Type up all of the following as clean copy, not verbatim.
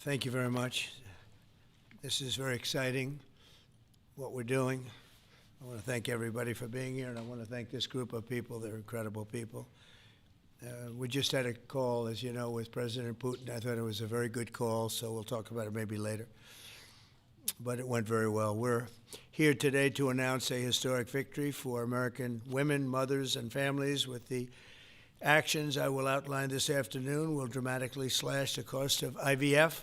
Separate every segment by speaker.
Speaker 1: Thank you very much. This is very exciting, what we're doing. I want to thank everybody for being here, and I want to thank this group of people. They're incredible people. We just had a call, as you know, with President Putin. I thought it was a very good call, so we'll talk about it maybe later. But it went very well. We're here today to announce a historic victory for American women, mothers, and families. With the actions I will outline this afternoon will dramatically slash the cost of IVF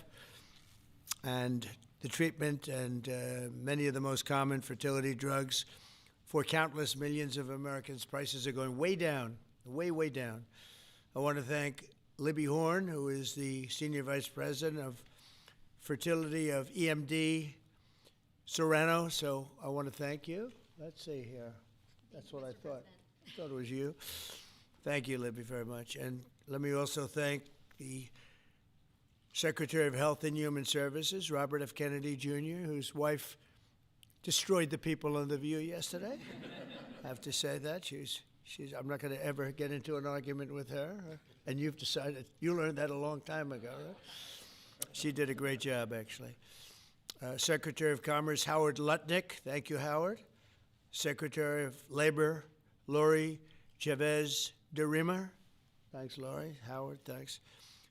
Speaker 1: and the treatment and many of the most common fertility drugs for countless millions of Americans. Prices are going way down, way, way down. I want to thank Libby Horn, who is the Senior Vice President of Fertility of EMD Serono. So I want to thank you. Let's see here. That's what I thought. I thought it was you. Thank you, Libby, very much. And let me also thank the Secretary of Health and Human Services, Robert F. Kennedy, Jr., whose wife destroyed the people on The View yesterday. I have to say that. I'm not going to ever get into an argument with her. And you've decided, you learned that a long time ago, right? She did a great job, actually. Secretary of Commerce, Howard Lutnick. Thank you, Howard. Secretary of Labor, Lori Chavez de Rima. Thanks, Lori. Howard, thanks.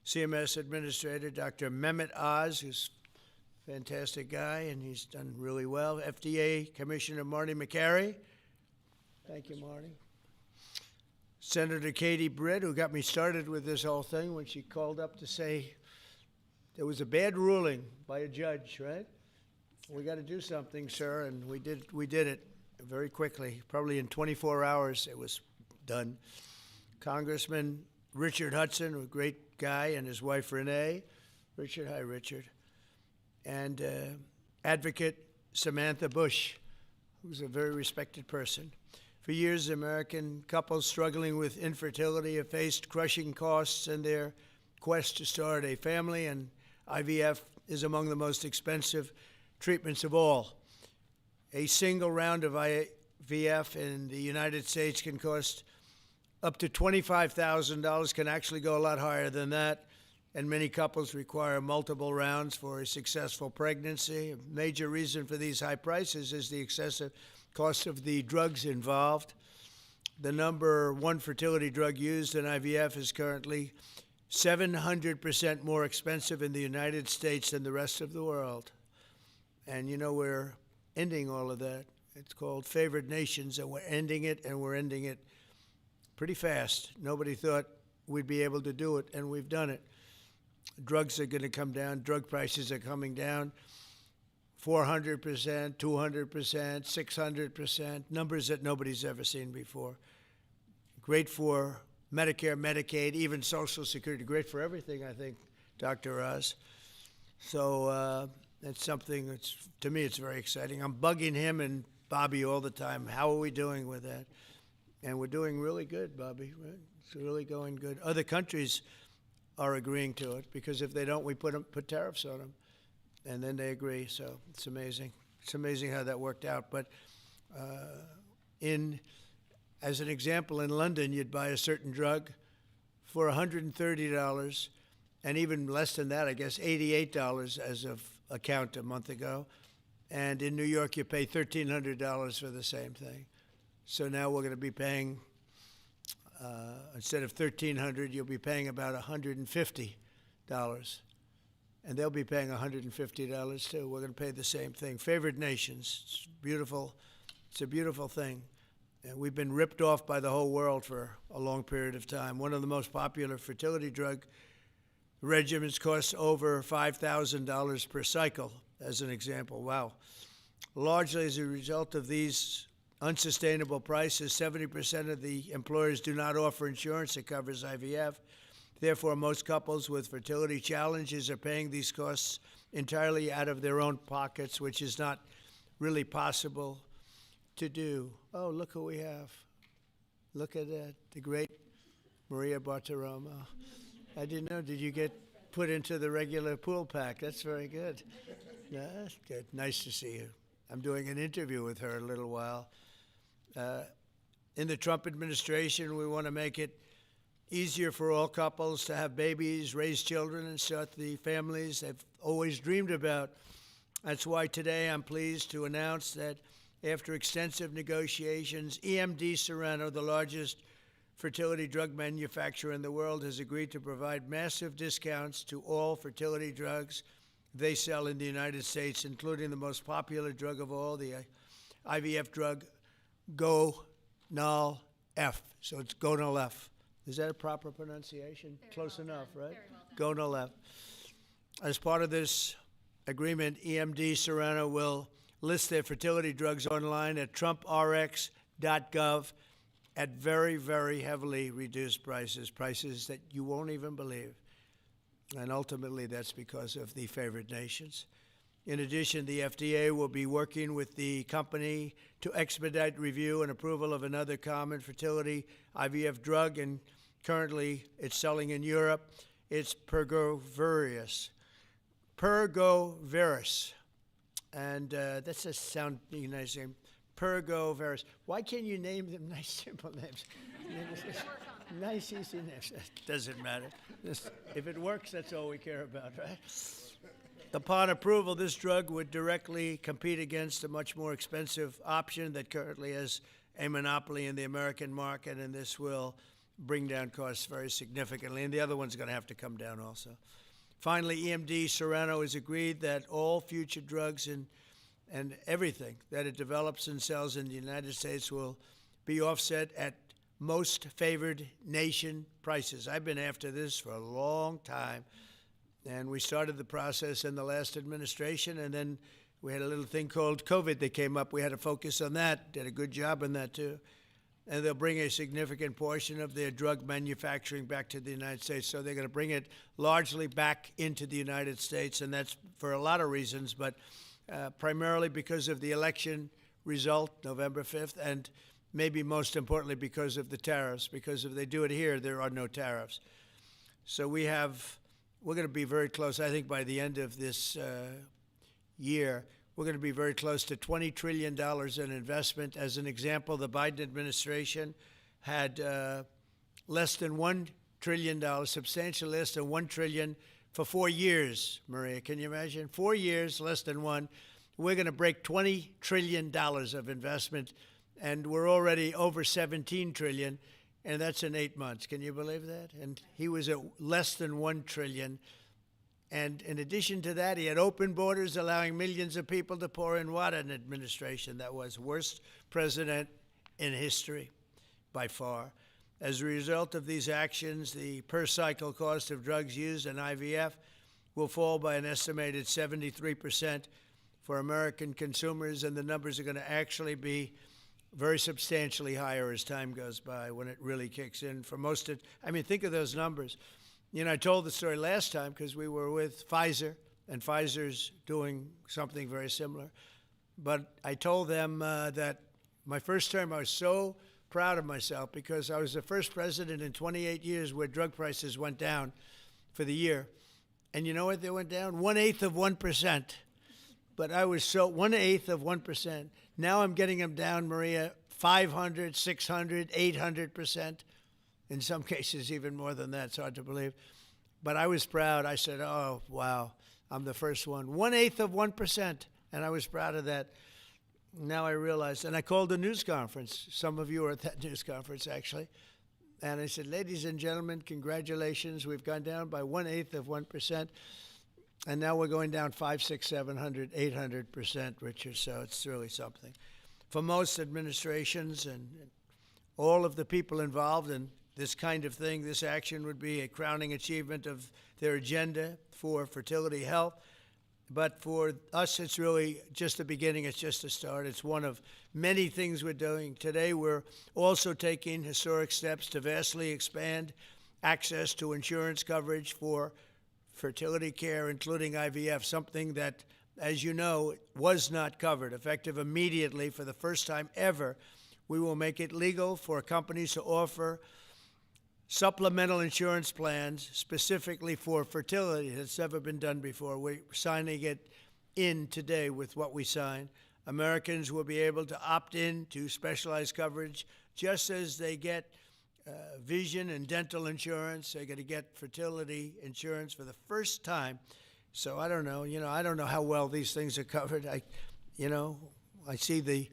Speaker 1: CMS Administrator, Dr. Mehmet Oz, who's a fantastic guy, and he's done really well. FDA Commissioner Marty McCary. Thank you, Marty. Senator Katie Britt, who got me started with this whole thing when she called up to say there was a bad ruling by a judge, right? We got to do something, sir, and we did it very quickly. Probably in 24 hours it was done. Congressman Richard Hudson, a great guy, and his wife Renee. Richard, hi, Richard. And advocate Samantha Bush, who's a very respected person. For years, American couples struggling with infertility have faced crushing costs in their quest to start a family, and IVF is among the most expensive treatments of all. A single round of IVF in the United States can cost up to $25,000, can actually go a lot higher than that, and many couples require multiple rounds for a successful pregnancy. A major reason for these high prices is the excessive cost of the drugs involved. The number one fertility drug used in IVF is currently 700% more expensive in the United States than the rest of the world. And you know, we're ending all of that. It's called favored nations, and we're ending it, and we're ending it pretty fast. Nobody thought we'd be able to do it, and we've done it. Drugs are going to come down. Drug prices are coming down. 400%, 200%, 600%, numbers that nobody's ever seen before. Great for Medicare, Medicaid, even Social Security. Great for everything, I think, Dr. Oz. So it's something that's, to me, it's very exciting. I'm bugging him and Bobby all the time. How are we doing with that? And we're doing really good, Bobby. Right? It's really going good. Other countries are agreeing to it, because if they don't, we put tariffs on them. And then they agree, so it's amazing. It's amazing how that worked out. But as an example, in London, you'd buy a certain drug for $130, and even less than that, I guess, $88 as of a count a month ago. And in New York, you pay $1,300 for the same thing. So now we're going to be paying, instead of $1,300, you'll be paying about $150. And they'll be paying $150 too. We're going to pay the same thing. Favored nations. It's beautiful. It's a beautiful thing. And we've been ripped off by the whole world for a long period of time. One of the most popular fertility drug regimens costs over $5,000 per cycle, as an example. Wow. Largely as a result of these unsustainable prices, 70% of the employers do not offer insurance that covers IVF. Therefore, most couples with fertility challenges are paying these costs entirely out of their own pockets, which is not really possible to do. Oh, look who we have. Look at that, the great Maria Bartiromo. I didn't know, did you get put into the regular pool pack? That's very good. Yeah, that's good. Nice to see you. I'm doing an interview with her in a little while. In the Trump administration, we want to make it easier for all couples to have babies, raise children, and start the families they've always dreamed about. That's why today I'm pleased to announce that after extensive negotiations, EMD Serono, the largest fertility drug manufacturer in the world, has agreed to provide massive discounts to all fertility drugs they sell in the United States, including the most popular drug of all, the IVF drug, Gonal-F. So it's Gonal-F. Is that a proper pronunciation? Close enough, right? Gonal-F. As part of this agreement, EMD Serono will list their fertility drugs online at trumprx.gov at very, very heavily reduced prices, prices that you won't even believe. And ultimately, that's because of the favored nations. In addition, the FDA will be working with the company to expedite review and approval of another common fertility IVF drug, and currently it's selling in Europe. It's Pergoveris. And that's a sounding nice name. Pergoveris. Why can't you name them nice, simple names? Nice, easy names. Doesn't matter. If it works, that's all we care about, right? Upon approval, this drug would directly compete against a much more expensive option that currently has a monopoly in the American market, and this will bring down costs very significantly. And the other one's going to have to come down also. Finally, EMD Serono has agreed that all future drugs and everything that it develops and sells in the United States will be offset at most favored nation prices. I've been after this for a long time, and we started the process in the last administration, and then we had a little thing called COVID that came up. We had to focus on that, did a good job on that too. And they'll bring a significant portion of their drug manufacturing back to the United States. So they're going to bring it largely back into the United States, and that's for a lot of reasons, but primarily because of the election result, November 5th, and maybe most importantly because of the tariffs, because if they do it here, there are no tariffs. So we're going to be very close, I think by the end of this year, we're going to be very close to $20 trillion in investment. As an example, the Biden administration had less than $1 trillion, substantially less than $1 trillion for 4 years, Maria. Can you imagine? 4 years, less than one. We're going to break $20 trillion of investment, and we're already over $17 trillion, and that's in 8 months. Can you believe that? And he was at less than $1 trillion. And in addition to that, he had open borders, allowing millions of people to pour in. What an administration that was. Worst president in history, by far. As a result of these actions, the per-cycle cost of drugs used in IVF will fall by an estimated 73% for American consumers, and the numbers are going to actually be very substantially higher as time goes by when it really kicks in. For most of, I mean, think of those numbers. You know, I told the story last time because we were with Pfizer, and Pfizer's doing something very similar. But I told them that my first term, I was so proud of myself because I was the first president in 28 years where drug prices went down for the year. And you know what they went down? 1/8 of 1%. But I was so 1/8 of 1%. Now I'm getting them down, Maria, 500, 600, 800%. In some cases, even more than that. It's hard to believe. But I was proud. I said, oh, wow, I'm the first one. 1/8 of 1%. And I was proud of that. Now I realized, and I called a news conference. Some of you were at that news conference, actually. And I said, ladies and gentlemen, congratulations. We've gone down by 1/8 of 1%. And now we're going down 500, 600, 700, 800%, Richard. So it's really something. For most administrations and all of the people involved in this kind of thing, this action would be a crowning achievement of their agenda for fertility health. But for us, it's really just the beginning. It's just a start. It's one of many things we're doing. Today, we're also taking historic steps to vastly expand access to insurance coverage for fertility care, including IVF, something that, as you know, was not covered. Effective immediately, for the first time ever, we will make it legal for companies to offer supplemental insurance plans specifically for fertility. That's never been done before. We're signing it in today with what we sign. Americans will be able to opt in to specialized coverage just as they get vision and dental insurance. They're going to get fertility insurance for the first time. So I don't know. I don't know how well these things are covered. I see the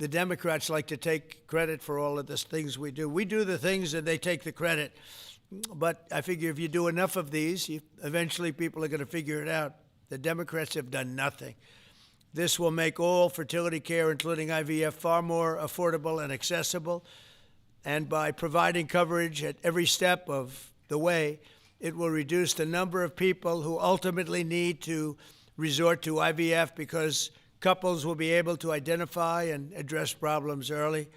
Speaker 1: Democrats like to take credit for all of the things we do. We do the things and they take the credit. But I figure if you do enough of these, eventually people are going to figure it out. The Democrats have done nothing. This will make all fertility care, including IVF, far more affordable and accessible. And by providing coverage at every step of the way, it will reduce the number of people who ultimately need to resort to IVF because couples will be able to identify and address problems early.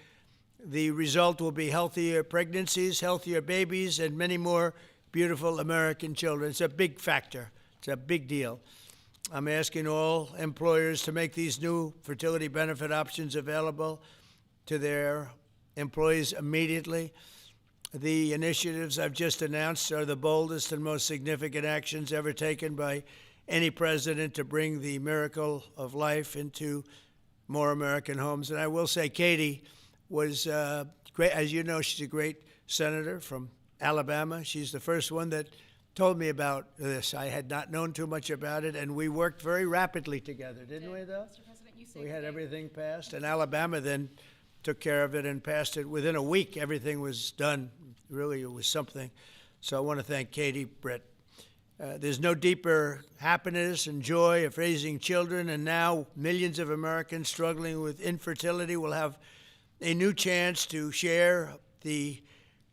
Speaker 1: The result will be healthier pregnancies, healthier babies, and many more beautiful American children. It's a big factor. It's a big deal. I'm asking all employers to make these new fertility benefit options available to their employees immediately. The initiatives I've just announced are the boldest and most significant actions ever taken by any president to bring the miracle of life into more American homes. And I will say Katie was great. As you know, she's a great senator from Alabama. She's the first one that told me about this. I had not known too much about it, and we worked very rapidly together, didn't we, though?
Speaker 2: Mr. President, you saved
Speaker 1: We had
Speaker 2: the day.
Speaker 1: everything passed, and Alabama then took care of it and passed it. Within a week, everything was done. Really, it was something. So I want to thank Katie, Brett. There's no deeper happiness and joy of raising children, and now millions of Americans struggling with infertility will have a new chance to share the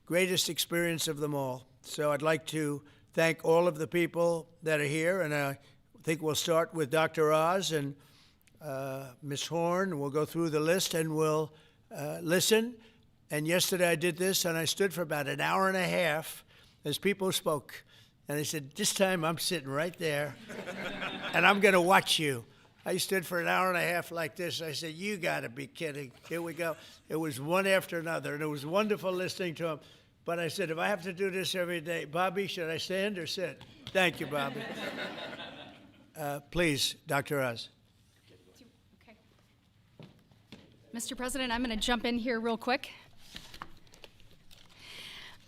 Speaker 1: greatest experience of them all. So I'd like to thank all of the people that are here, and I think we'll start with Dr. Oz and Ms. Horn. We'll go through the list and we'll listen. And yesterday I did this, and I stood for about an hour and a half as people spoke. And I said, this time I'm sitting right there, and I'm going to watch you. I stood for an hour and a half like this. I said, you got to be kidding. Here we go. It was one after another, and it was wonderful listening to them. But I said, if I have to do this every day, Bobby, should I stand or sit? Thank you, Bobby. Please, Dr. Oz.
Speaker 2: Okay. Mr. President, I'm going to jump in here real quick.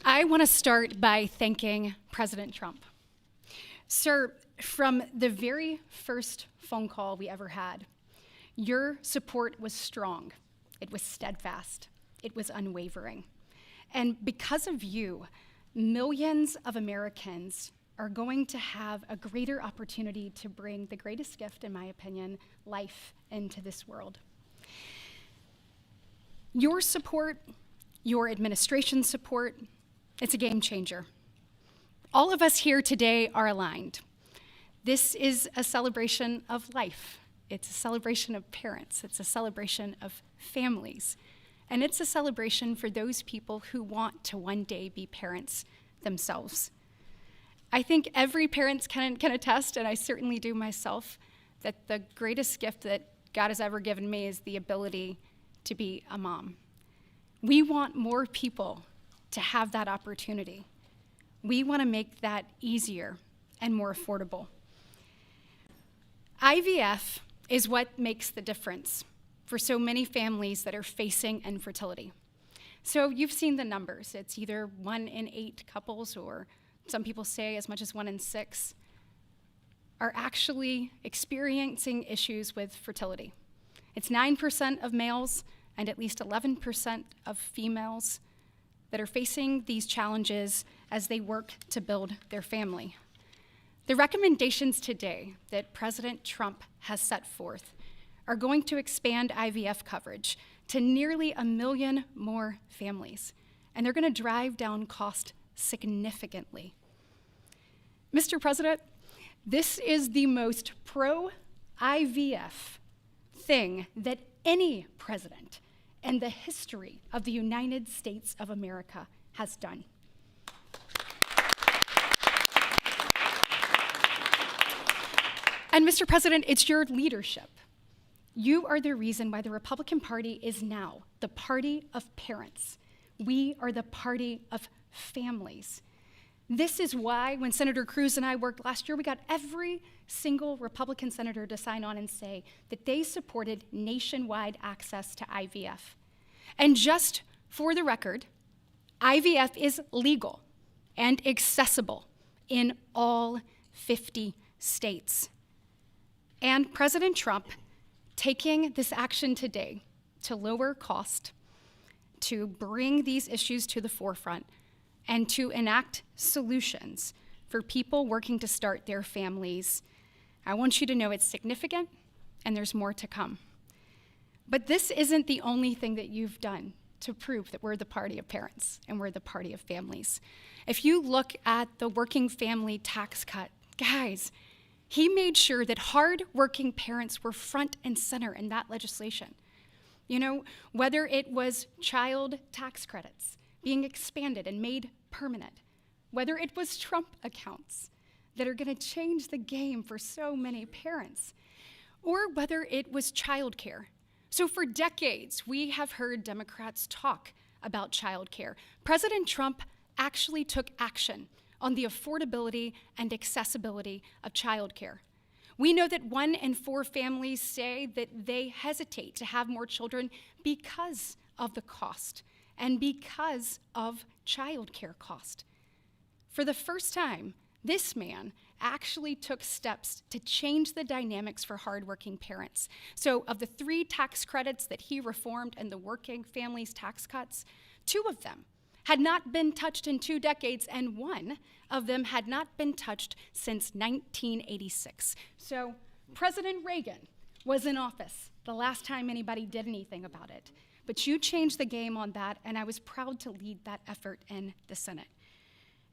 Speaker 2: I want to start by thanking President Trump. Sir, from the very first phone call we ever had, your support was strong. It was steadfast. It was unwavering. And because of you, millions of Americans are going to have a greater opportunity to bring the greatest gift, in my opinion, life into this world. Your support, your administration's support, it's a game changer. All of us here today are aligned. This is a celebration of life. It's a celebration of parents. It's a celebration of families. And it's a celebration for those people who want to one day be parents themselves. I think every parent can attest, and I certainly do myself, that the greatest gift that God has ever given me is the ability to be a mom. We want more people to have that opportunity. We want to make that easier and more affordable. IVF is what makes the difference for so many families that are facing infertility. So you've seen the numbers. It's either 1 in 8 couples, or some people say as much as 1 in 6, are actually experiencing issues with fertility. It's 9% of males and at least 11% of females that are facing these challenges as they work to build their family. The recommendations today that President Trump has set forth are going to expand IVF coverage to nearly 1 million more families, and they're going to drive down cost significantly. Mr. President, this is the most pro-IVF thing that any president in the history of the United States of America has done. And Mr. President, it's your leadership. You are the reason why the Republican Party is now the party of parents. We are the party of families. This is why when Senator Cruz and I worked last year, we got every single Republican senator to sign on and say that they supported nationwide access to IVF. And just for the record, IVF is legal and accessible in all 50 states. And President Trump taking this action today to lower cost, to bring these issues to the forefront, and to enact solutions for people working to start their families, I want you to know it's significant and there's more to come. But this isn't the only thing that you've done to prove that we're the party of parents and we're the party of families. If you look at the working family tax cut, guys, he made sure that hard-working parents were front and center in that legislation. You know, whether it was child tax credits being expanded and made permanent, whether it was Trump accounts that are going to change the game for so many parents, or whether it was childcare. So for decades, we have heard Democrats talk about childcare. President Trump actually took action on the affordability and accessibility of childcare. We know that 1 in 4 families say that they hesitate to have more children because of the cost and because of childcare cost. For the first time, this man actually took steps to change the dynamics for hardworking parents. So of the 3 tax credits that he reformed and the working families tax cuts, 2 of them had not been touched in 2 decades, and 1 of them had not been touched since 1986. So President Reagan was in office the last time anybody did anything about it. But you changed the game on that, and I was proud to lead that effort in the Senate.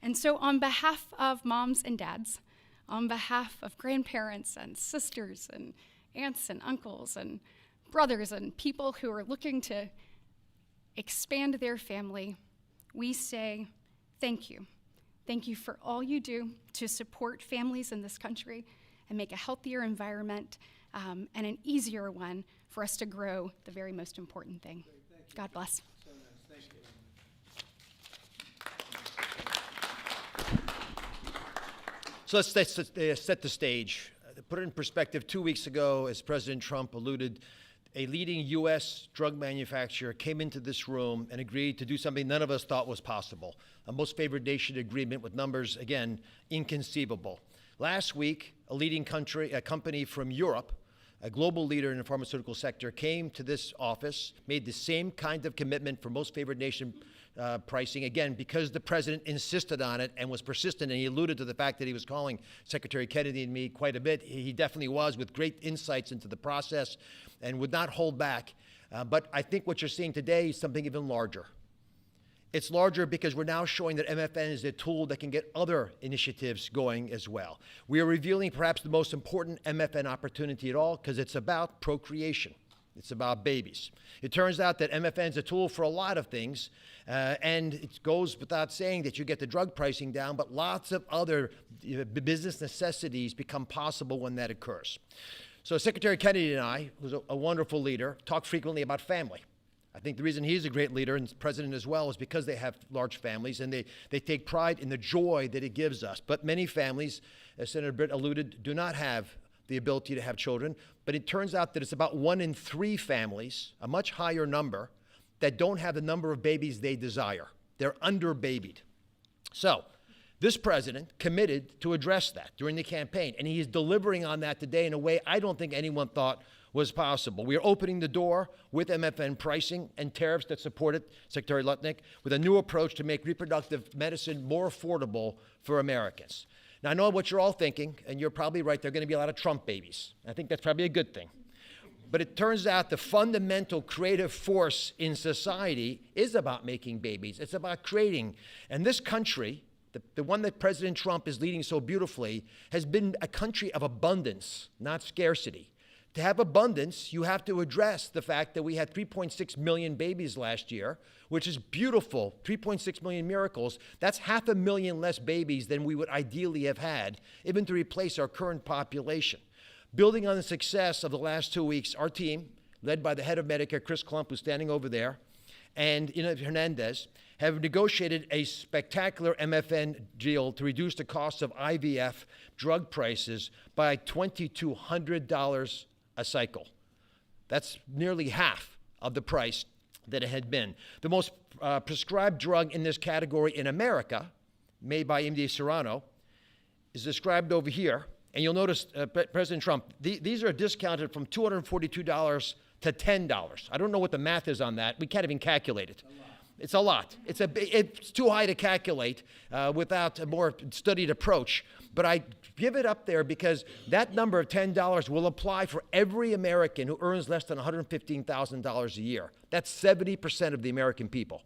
Speaker 2: And so on behalf of moms and dads, on behalf of grandparents and sisters and aunts and uncles and brothers and people who are looking to expand their family, we say thank you. Thank you for all you do to support families in this country and make a healthier environment and an easier one for us to grow the very most important thing. God bless.
Speaker 1: So nice. Thank you.
Speaker 3: So let's set the stage. To put it in perspective, 2 weeks ago, as President Trump alluded, a leading U.S. drug manufacturer came into this room and agreed to do something none of us thought was possible. A most favored nation agreement with numbers, again, inconceivable. Last week, a leading company from Europe, a global leader in the pharmaceutical sector, came to this office, made the same kind of commitment for most favored nation pricing, again, because the president insisted on it and was persistent, and he alluded to the fact that he was calling Secretary Kennedy and me quite a bit. He definitely was, with great insights into the process and would not hold back. But I think what you're seeing today is something even larger. It's larger because we're now showing that MFN is a tool that can get other initiatives going as well. We are revealing perhaps the most important MFN opportunity at all because it's about procreation. It's about babies. It turns out that MFN is a tool for a lot of things, and it goes without saying that you get the drug pricing down, but lots of other business necessities become possible when that occurs. So Secretary Kennedy and I, who's a wonderful leader, talk frequently about family. I think the reason he's a great leader, and president as well, is because they have large families, and they take pride in the joy that it gives us. But many families, as Senator Britt alluded, do not have the ability to have children. But it turns out that it's about 1 in 3 families, a much higher number, that don't have the number of babies they desire. They're under-babied. So this president committed to address that during the campaign, and he is delivering on that today in a way I don't think anyone thought was possible. We are opening the door with MFN pricing and tariffs that support it, Secretary Lutnick, with a new approach to make reproductive medicine more affordable for Americans. Now, I know what you're all thinking, and you're probably right. There are going to be a lot of Trump babies. I think that's probably a good thing. But it turns out the fundamental creative force in society is about making babies. It's about creating. And this country, the one that President Trump is leading so beautifully, has been a country of abundance, not scarcity. To have abundance, you have to address the fact that we had 3.6 million babies last year, which is beautiful, 3.6 million miracles. That's 500,000 less babies than we would ideally have had, even to replace our current population. Building on the success of the last 2 weeks, our team, led by the head of Medicare, Chris Klump, who's standing over there, and Ina Hernandez, have negotiated a spectacular MFN deal to reduce the cost of IVF drug prices by $2,200 a cycle. That's nearly half of the price than it had been. The most prescribed drug in this category in America, made by EMD Serono, is described over here. And you'll notice, President Trump, these are discounted from $242 to $10. I don't know what the math is on that. We can't even calculate it. It's a lot. It's too high to calculate without a more studied approach. But I give it up there because that number of $10 will apply for every American who earns less than $115,000 a year. That's 70% of the American people.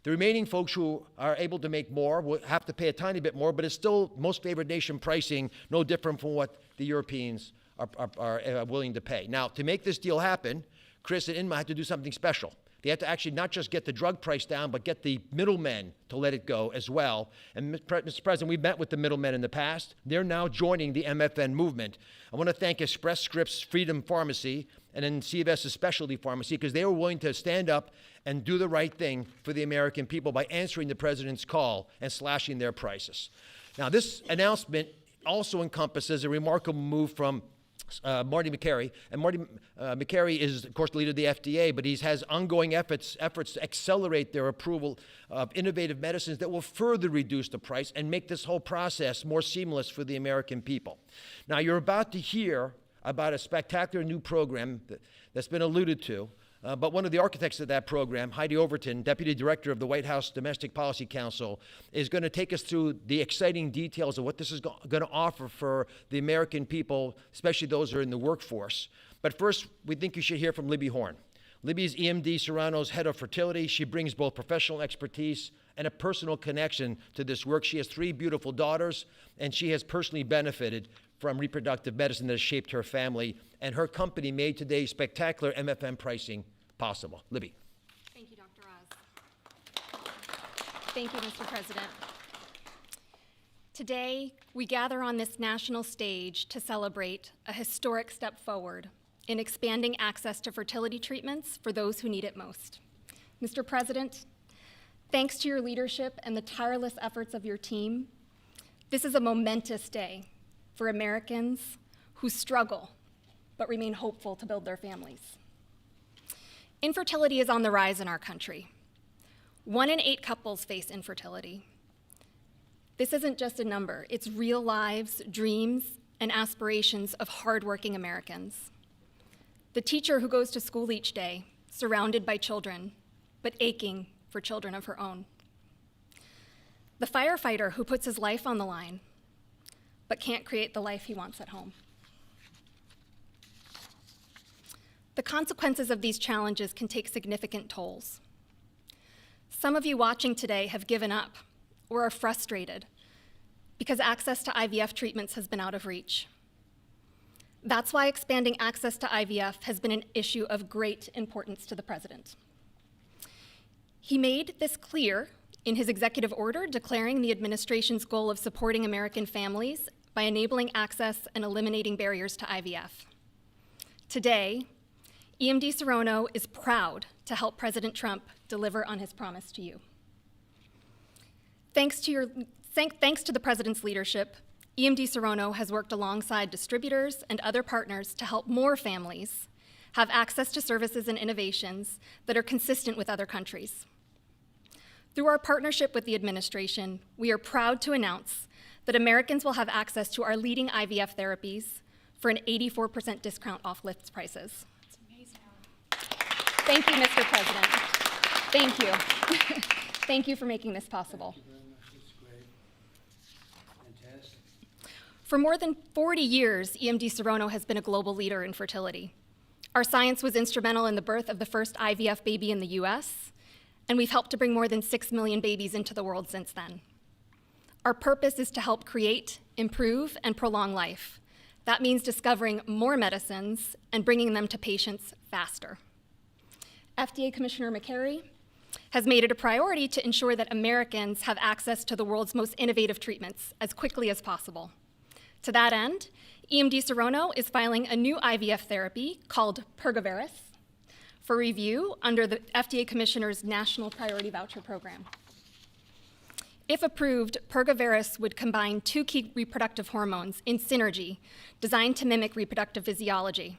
Speaker 3: The remaining folks who are able to make more will have to pay a tiny bit more, but it's still most favored nation pricing, no different from what the Europeans are willing to pay. Now, to make this deal happen, Chris and Inma had to do something special. They had to actually not just get the drug price down, but get the middlemen to let it go as well. And Mr. President, we've met with the middlemen in the past. They're now joining the MFN movement. I want to thank Express Scripts Freedom Pharmacy and then CVS's Specialty Pharmacy because they were willing to stand up and do the right thing for the American people by answering the president's call and slashing their prices. Now, this announcement also encompasses a remarkable move from Marty Makary. And Marty Makary is, of course, the leader of the FDA, but he has ongoing efforts to accelerate their approval of innovative medicines that will further reduce the price and make this whole process more seamless for the American people. Now, you're about to hear about a spectacular new program that's been alluded to, but one of the architects of that program, Heidi Overton, Deputy Director of the White House Domestic Policy Council, is going to take us through the exciting details of what this is going to offer for the American people, especially those who are in the workforce. But first, we think you should hear from Libby Horn. Libby is EMD Serono's head of fertility. She brings both professional expertise and a personal connection to this work. She has 3 beautiful daughters, and she has personally benefited from reproductive medicine that has shaped her family, and her company made today's spectacular MFN pricing possible. Libby.
Speaker 4: Thank you, Dr. Oz. Thank you, Mr. President. Today, we gather on this national stage to celebrate a historic step forward in expanding access to fertility treatments for those who need it most. Mr. President, thanks to your leadership and the tireless efforts of your team, this is a momentous day for Americans who struggle but remain hopeful to build their families. Infertility is on the rise in our country. 1 in 8 couples face infertility. This isn't just a number, it's real lives, dreams, and aspirations of hardworking Americans. The teacher who goes to school each day, surrounded by children, but aching for children of her own. The firefighter who puts his life on the line, but can't create the life he wants at home. The consequences of these challenges can take significant tolls. Some of you watching today have given up or are frustrated because access to IVF treatments has been out of reach. That's why expanding access to IVF has been an issue of great importance to the president. He made this clear in his executive order declaring the administration's goal of supporting American families by enabling access and eliminating barriers to IVF. Today, EMD Serono is proud to help President Trump deliver on his promise to you. Thanks to the President's leadership, EMD Serono has worked alongside distributors and other partners to help more families have access to services and innovations that are consistent with other countries. Through our partnership with the administration, we are proud to announce that Americans will have access to our leading IVF therapies for an 84% discount off list prices. Thank you, Mr. President. Thank you. Thank you for making this possible.
Speaker 1: Thank you very much. That's great. Fantastic.
Speaker 4: For more than 40 years, EMD Serono has been a global leader in fertility. Our science was instrumental in the birth of the first IVF baby in the US, and we've helped to bring more than 6 million babies into the world since then. Our purpose is to help create, improve, and prolong life. That means discovering more medicines and bringing them to patients faster. FDA Commissioner Makary has made it a priority to ensure that Americans have access to the world's most innovative treatments as quickly as possible. To that end, EMD Serono is filing a new IVF therapy called Pergoveris for review under the FDA Commissioner's National Priority Voucher Program. If approved, Pergoveris would combine 2 key reproductive hormones in synergy designed to mimic reproductive physiology.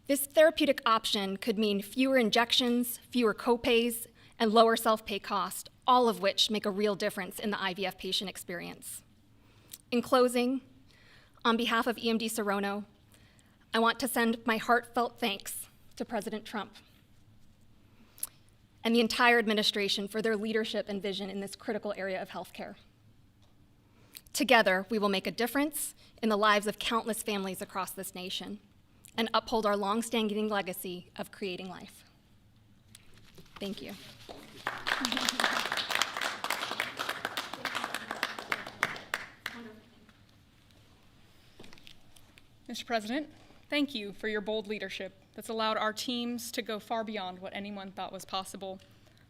Speaker 4: This therapeutic option could mean fewer injections, fewer copays, and lower self-pay cost, all of which make a real difference in the IVF patient experience. In closing, on behalf of EMD Serono, I want to send my heartfelt thanks to President Trump and the entire administration for their leadership and vision in this critical area of healthcare. Together, we will make a difference in the lives of countless families across this nation and uphold our longstanding legacy of creating life. Thank you.
Speaker 5: Mr. President, thank you for your bold leadership that's allowed our teams to go far beyond what anyone thought was possible.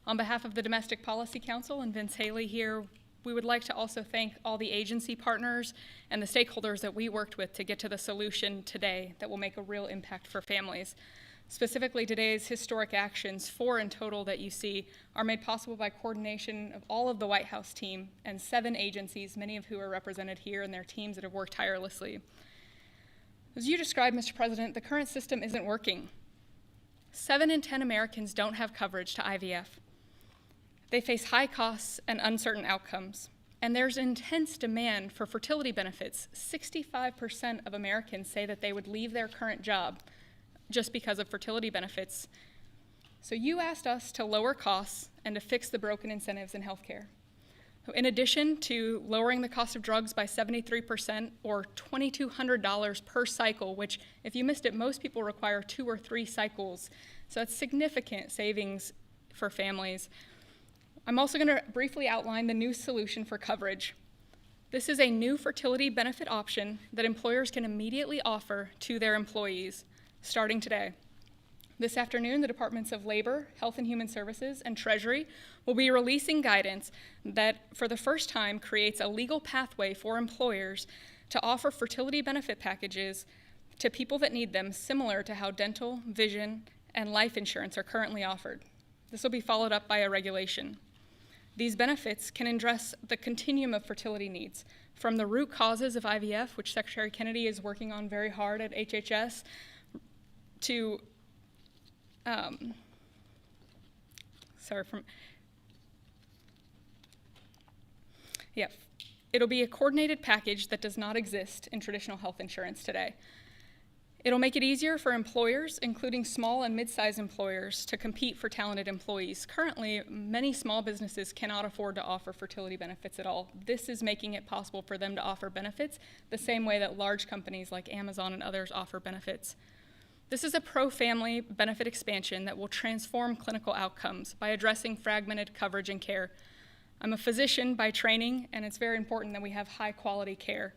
Speaker 5: On behalf of the Domestic Policy Council and Vince Haley here, we would like to also thank all the agency partners and the stakeholders that we worked with to get to the solution today that will make a real impact for families. Specifically, today's historic actions, 4 in total that you see, are made possible by coordination of all of the White House team and 7 agencies, many of who are represented here, and their teams that have worked tirelessly. As you described, Mr. President, the current system isn't working. 7 in 10 Americans don't have coverage to IVF. They face high costs and uncertain outcomes, and there's intense demand for fertility benefits. 65% of Americans say that they would leave their current job just because of fertility benefits. So you asked us to lower costs and to fix the broken incentives in healthcare. So in addition to lowering the cost of drugs by 73% or $2,200 per cycle, which if you missed it, most people require 2 or 3 cycles. So that's significant savings for families. I'm also going to briefly outline the new solution for coverage. This is a new fertility benefit option that employers can immediately offer to their employees starting today. This afternoon, the Departments of Labor, Health and Human Services, and Treasury will be releasing guidance that, for the first time, creates a legal pathway for employers to offer fertility benefit packages to people that need them, similar to how dental, vision, and life insurance are currently offered. This will be followed up by a regulation. These benefits can address the continuum of fertility needs, from the root causes of IVF, which Secretary Kennedy is working on very hard at HHS, to it'll be a coordinated package that does not exist in traditional health insurance today. It'll make it easier for employers, including small and mid-sized employers, to compete for talented employees. Currently, many small businesses cannot afford to offer fertility benefits at all. This is making it possible for them to offer benefits the same way that large companies like Amazon and others offer benefits. This is a pro-family benefit expansion that will transform clinical outcomes by addressing fragmented coverage and care. I'm a physician by training, and it's very important that we have high-quality care.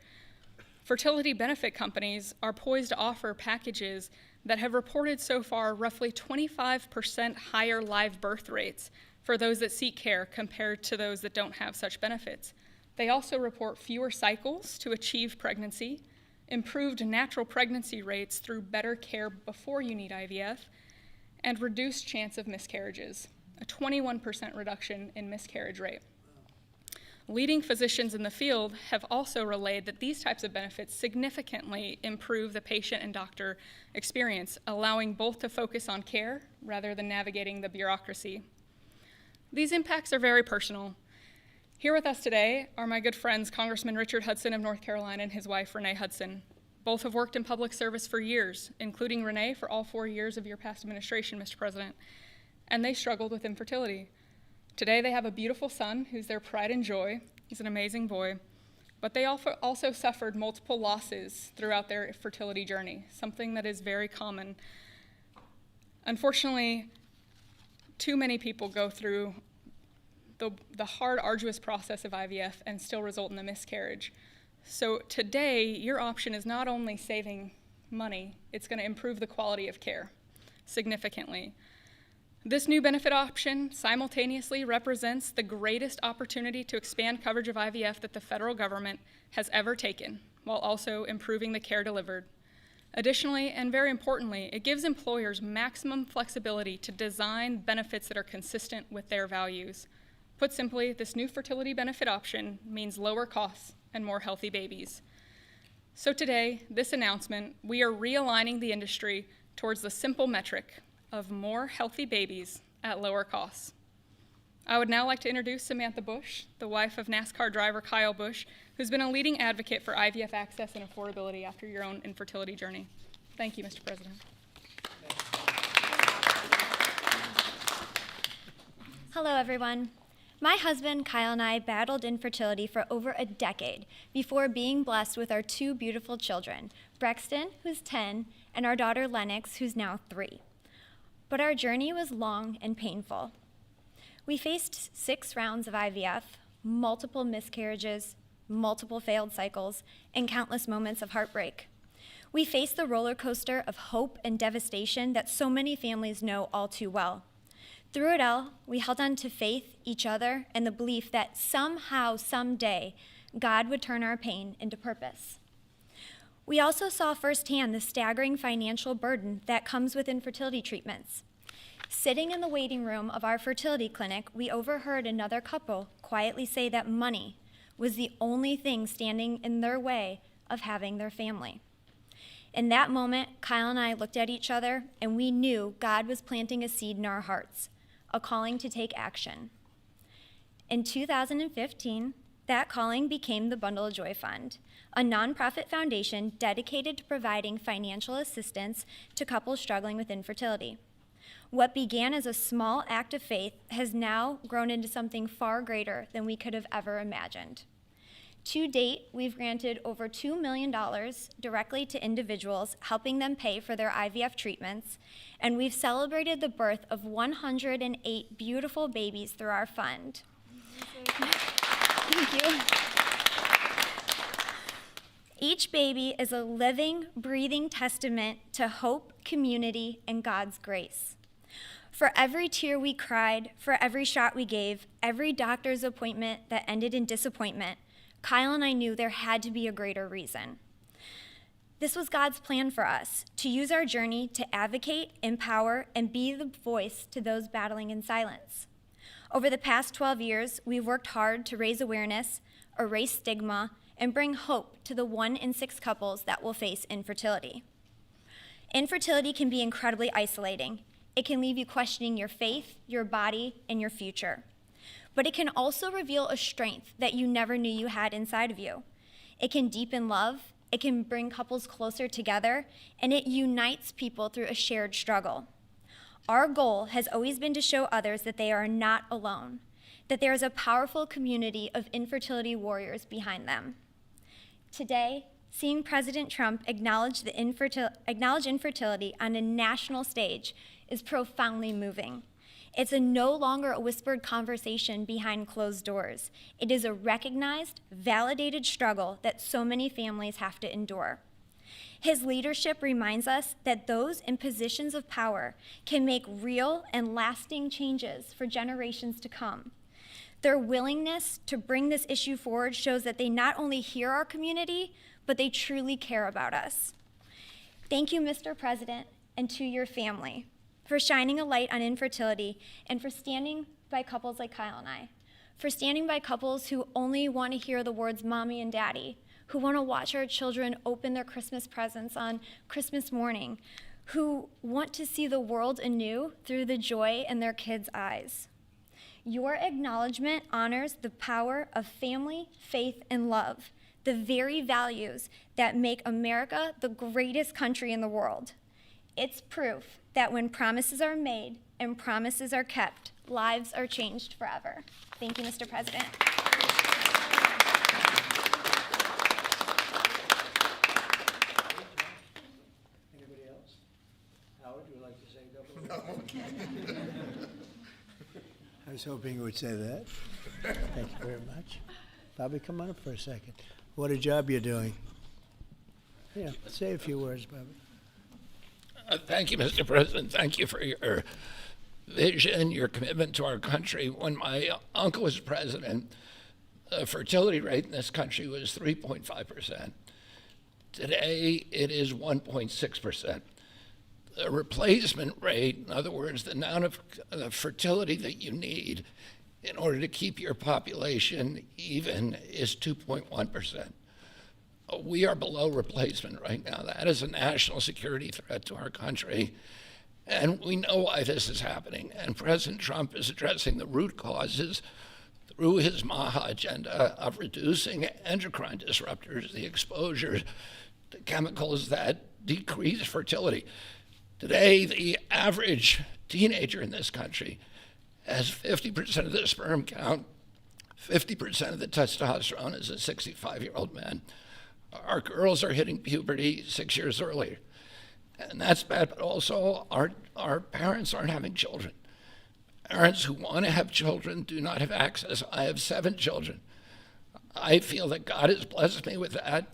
Speaker 5: Fertility benefit companies are poised to offer packages that have reported so far roughly 25% higher live birth rates for those that seek care compared to those that don't have such benefits. They also report fewer cycles to achieve pregnancy, improved natural pregnancy rates through better care before you need IVF, and reduced chance of miscarriages, a 21% reduction in miscarriage rate. Leading physicians in the field have also relayed that these types of benefits significantly improve the patient and doctor experience, allowing both to focus on care rather than navigating the bureaucracy. These impacts are very personal. Here with us today are my good friends, Congressman Richard Hudson of North Carolina and his wife, Renee Hudson. Both have worked in public service for years, including Renee for all 4 years of your past administration, Mr. President, and they struggled with infertility. Today they have a beautiful son who's their pride and joy. He's an amazing boy, but they also suffered multiple losses throughout their fertility journey, something that is very common. Unfortunately, too many people go through the hard, arduous process of IVF and still result in a miscarriage. So today, your option is not only saving money, it's going to improve the quality of care significantly. This new benefit option simultaneously represents the greatest opportunity to expand coverage of IVF that the federal government has ever taken, while also improving the care delivered. Additionally, and very importantly, it gives employers maximum flexibility to design benefits that are consistent with their values. Put simply, this new fertility benefit option means lower costs and more healthy babies. So today, this announcement, we are realigning the industry towards the simple metric of more healthy babies at lower costs. I would now like to introduce Samantha Bush, the wife of NASCAR driver Kyle Busch, who's been a leading advocate for IVF access and affordability after your own infertility journey. Thank you, Mr. President.
Speaker 6: Hello, everyone. My husband, Kyle, and I battled infertility for over a decade before being blessed with our two beautiful children, Brexton, who's 10, and our daughter, Lennox, who's now 3. But our journey was long and painful. We faced 6 rounds of IVF, multiple miscarriages, multiple failed cycles, and countless moments of heartbreak. We faced the roller coaster of hope and devastation that so many families know all too well. Through it all, we held on to faith, each other, and the belief that somehow, someday, God would turn our pain into purpose. We also saw firsthand the staggering financial burden that comes with infertility treatments. Sitting in the waiting room of our fertility clinic, we overheard another couple quietly say that money was the only thing standing in their way of having their family. In that moment, Kyle and I looked at each other, and we knew God was planting a seed in our hearts, a calling to take action. In 2015, that calling became the Bundle of Joy Fund, a nonprofit foundation dedicated to providing financial assistance to couples struggling with infertility. What began as a small act of faith has now grown into something far greater than we could have ever imagined. To date, we've granted over $2 million directly to individuals, helping them pay for their IVF treatments, and we've celebrated the birth of 108 beautiful babies through our fund. Thank you. Each baby is a living, breathing testament to hope, community, and God's grace. For every tear we cried, for every shot we gave, every doctor's appointment that ended in disappointment, Kyle and I knew there had to be a greater reason. This was God's plan for us, to use our journey to advocate, empower, and be the voice to those battling in silence. Over the past 12 years, we've worked hard to raise awareness, erase stigma, and bring hope to the 1 in 6 couples that will face infertility. Infertility can be incredibly isolating. It can leave you questioning your faith, your body, and your future. But it can also reveal a strength that you never knew you had inside of you. It can deepen love, it can bring couples closer together, and it unites people through a shared struggle. Our goal has always been to show others that they are not alone, that there is a powerful community of infertility warriors behind them. Today, seeing President Trump acknowledge infertility on a national stage is profoundly moving. It's no longer a whispered conversation behind closed doors. It is a recognized, validated struggle that so many families have to endure. His leadership reminds us that those in positions of power can make real and lasting changes for generations to come. Their willingness to bring this issue forward shows that they not only hear our community, but they truly care about us. Thank you, Mr. President, and to your family, for shining a light on infertility and for standing by couples like Kyle and I, for standing by couples who only want to hear the words mommy and daddy, who want to watch our children open their Christmas presents on Christmas morning, who want to see the world anew through the joy in their kids' eyes. Your acknowledgement honors the power of family, faith, and love, the very values that make America the greatest country in the world. It's proof that when promises are made and promises are kept, lives are changed forever. Thank you, Mr. President.
Speaker 1: Anybody else? Howard, would you like to say a couple of words? I was hoping you would say that. Thank you very much. Bobby, come on up for a second. What a job you're doing. Yeah, say a few words, Bobby.
Speaker 7: Thank you, Mr. President. Thank you for your vision, your commitment to our country. When my uncle was president, the fertility rate in this country was 3.5%. Today, it is 1.6%. The replacement rate, in other words, the amount of fertility that you need in order to keep your population even, is 2.1%. We are below replacement right now. That is a national security threat to our country. And we know why this is happening. And President Trump is addressing the root causes through his MAHA agenda of reducing endocrine disruptors, the exposure to chemicals that decrease fertility. Today, the average teenager in this country has 50% of the sperm count, 50% of the testosterone as a 65-year-old man. Our girls are hitting puberty 6 years earlier. And that's bad, but also our parents aren't having children. Parents who want to have children do not have access. I have 7 children. I feel that God has blessed me with that,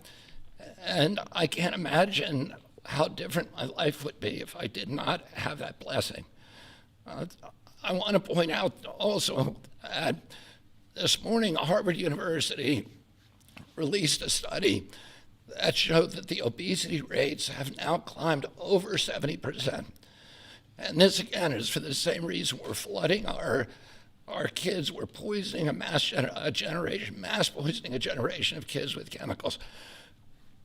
Speaker 7: and I can't imagine how different my life would be if I did not have that blessing. I want to point out also that this morning, Harvard University released a study that showed that the obesity rates have now climbed over 70%. And this, again, is for the same reason we're flooding our kids. We're poisoning mass poisoning a generation of kids with chemicals.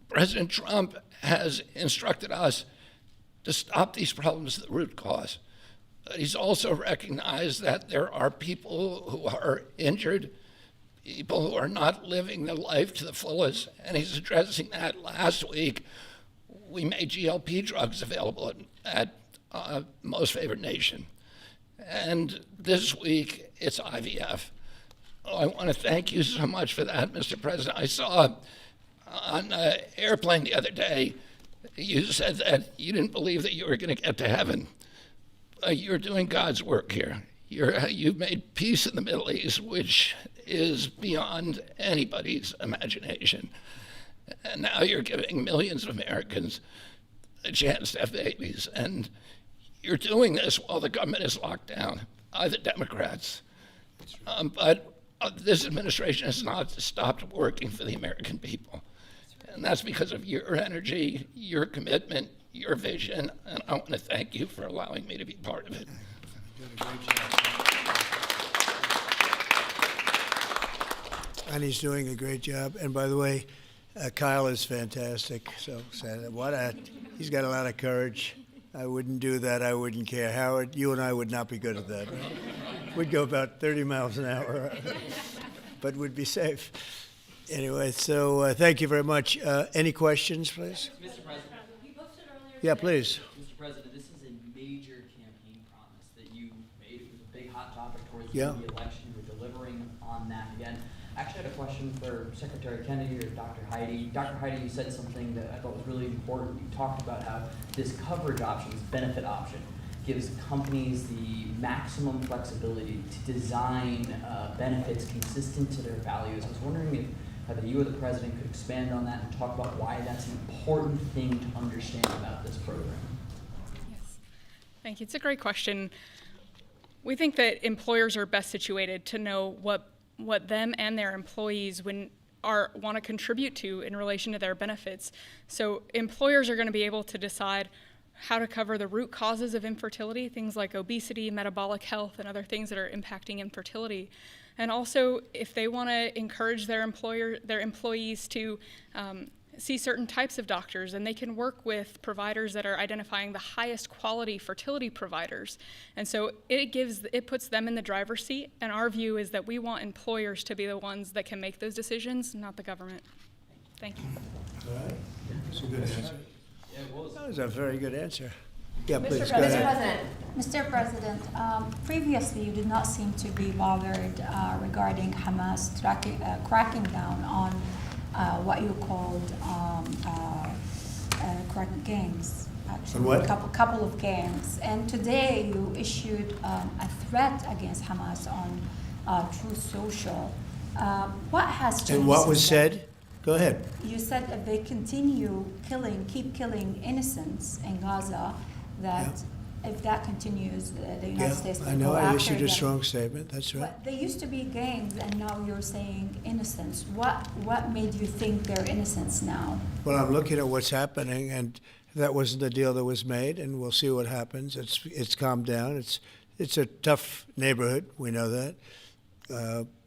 Speaker 7: President Trump has instructed us to stop these problems at the root cause. But he's also recognized that there are people who are injured, people who are not living their life to the fullest, and he's addressing that. Last week, we made GLP drugs available at Most Favored Nation. And this week, it's IVF. I want to thank you so much for that, Mr. President. I saw on an airplane the other day, you said that you didn't believe that you were going to get to heaven. You're doing God's work here. You've made peace in the Middle East, which is beyond anybody's imagination. And now you're giving millions of Americans a chance to have babies. And you're doing this while the government is locked down by the Democrats. But this administration has not stopped working for the American people. And that's because of your energy, your commitment, your vision, and I want to thank you for allowing me to be part of it.
Speaker 1: And he's doing a great job. And by the way, Kyle is fantastic. So he's got a lot of courage. I wouldn't do that. I wouldn't care. Howard, you and I would not be good at that. Right? We'd go about 30 miles an hour, but we'd be safe. Anyway, so thank you very much. Any questions, please?
Speaker 8: Mr. President, you posted earlier.
Speaker 1: Yeah, please.
Speaker 8: Mr. President, this is a major campaign promise that you made. It was a big hot topic towards the end of the election. You're delivering on that again. I actually had a question for Secretary Kennedy or Dr. Heidi. Dr. Heidi, you said something that I thought was really important. You talked about how this coverage option, this benefit option, gives companies the maximum flexibility to design benefits consistent to their values. I was wondering if either you or the President could expand on that and talk about why that's an important thing to understand about this program.
Speaker 5: Yes. Thank you. It's a great question. We think that employers are best situated to know what them and their employees want to contribute to in relation to their benefits. So employers are going to be able to decide how to cover the root causes of infertility, things like obesity, metabolic health, and other things that are impacting infertility. And also, if they want to encourage their employees to see certain types of doctors, and they can work with providers that are identifying the highest quality fertility providers. And so it puts them in the driver's seat, and our view is that we want employers to be the ones that can make those decisions, not the government. Thank you.
Speaker 1: All right. That's a good answer. That was a very good answer. Yeah, please, go
Speaker 9: Mr.
Speaker 1: ahead.
Speaker 9: Mr. President, previously you did not seem to be bothered regarding Hamas cracking down on what you called gangs. Actually,
Speaker 1: what?
Speaker 9: A couple of gangs. And today you issued a threat against Hamas on Truth Social. What has changed?
Speaker 1: And what was
Speaker 9: since then?
Speaker 1: said? Go ahead.
Speaker 9: You said that they keep killing innocents in Gaza, that if that continues, the United States will
Speaker 1: I know.
Speaker 9: go
Speaker 1: I
Speaker 9: after
Speaker 1: issued a
Speaker 9: them.
Speaker 1: strong statement. That's right.
Speaker 9: But they used to be gangs, and now you're saying innocents. What made you think they're innocents now?
Speaker 1: Well, I'm looking at what's happening, and that wasn't the deal that was made, and we'll see what happens. It's calmed down. It's a tough neighborhood. We know that.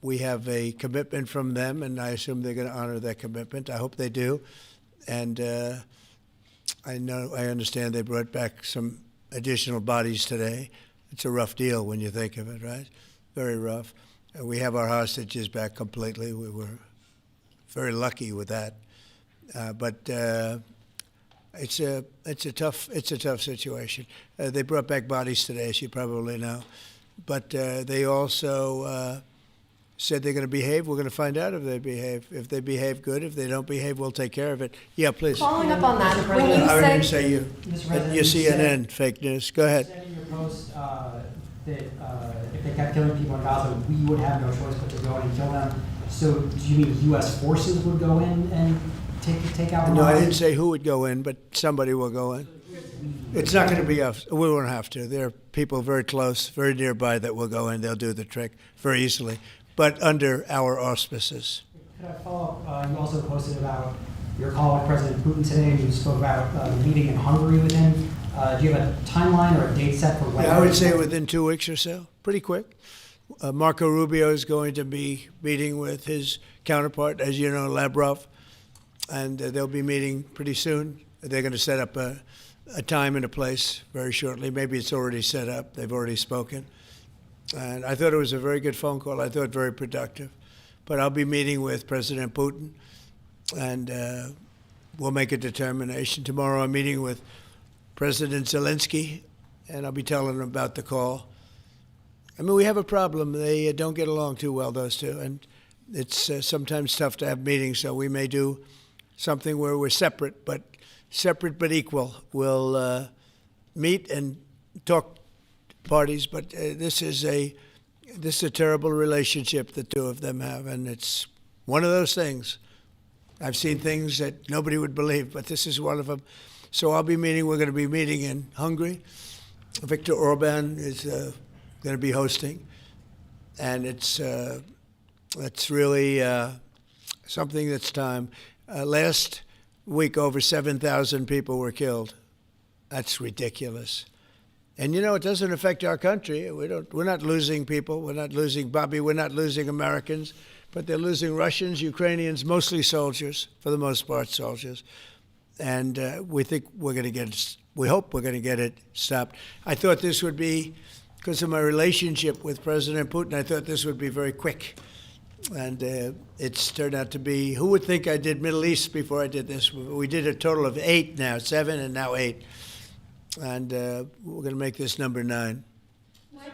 Speaker 1: we have a commitment from them, and I assume they're going to honor that commitment. I hope they do. And I understand they brought back some additional bodies today. It's a rough deal when you think of it, right? Very rough. We have our hostages back completely. We were very lucky with that. But it's a tough situation. They brought back bodies today, as you probably know. But they also said they're going to behave. We're going to find out if they behave. If they behave, good. If they don't behave, we'll take care of it. Yeah, please.
Speaker 10: Following up on that, when you
Speaker 1: I didn't
Speaker 10: said
Speaker 1: say you. Your CNN, fake news. Go ahead.
Speaker 11: You said in your post that if they kept killing people in Gaza, we would have no choice but to go in and kill them. So do you mean U.S. forces would go in and take out Hamas?
Speaker 1: No, I didn't say who would go in, but somebody will go in. It's not going to be us. We won't have to. There are people very close, very nearby that will go in. They'll do the trick very easily, but under our auspices.
Speaker 11: Could I follow up? You also posted about your call with President Putin today, and you spoke about the meeting in Hungary with him. Do you have a timeline or a date set for when?
Speaker 1: Yeah, I would say within 2 weeks or so, pretty quick. Marco Rubio is going to be meeting with his counterpart, as you know, Lavrov, and they'll be meeting pretty soon. They're going to set up a time and a place very shortly. Maybe it's already set up. They've already spoken. And I thought it was a very good phone call. I thought very productive. But I'll be meeting with President Putin, and we'll make a determination. Tomorrow I'm meeting with President Zelensky, and I'll be telling him about the call. I mean, we have a problem. They don't get along too well, those two, and it's sometimes tough to have meetings, so we may do something where we're separate but equal. We'll meet and talk parties, but this is a terrible relationship the two of them have, and it's one of those things. I've seen things that nobody would believe, but this is one of them. So we're going to be meeting in Hungary. Viktor Orban is going to be hosting, and it's really something that's time. Last week, over 7,000 people were killed. That's ridiculous. And it doesn't affect our country. We're not losing people. We're not losing Bobby. We're not losing Americans, but they're losing Russians, Ukrainians, mostly soldiers, for the most part, soldiers. And we hope we're going to get it stopped. I thought this would be, because of my relationship with President Putin, I thought this would be very quick. And it's turned out to be, who would think I did Middle East before I did this? We did a total of 8 now, 7 and now 8. And we're going to make this number 9.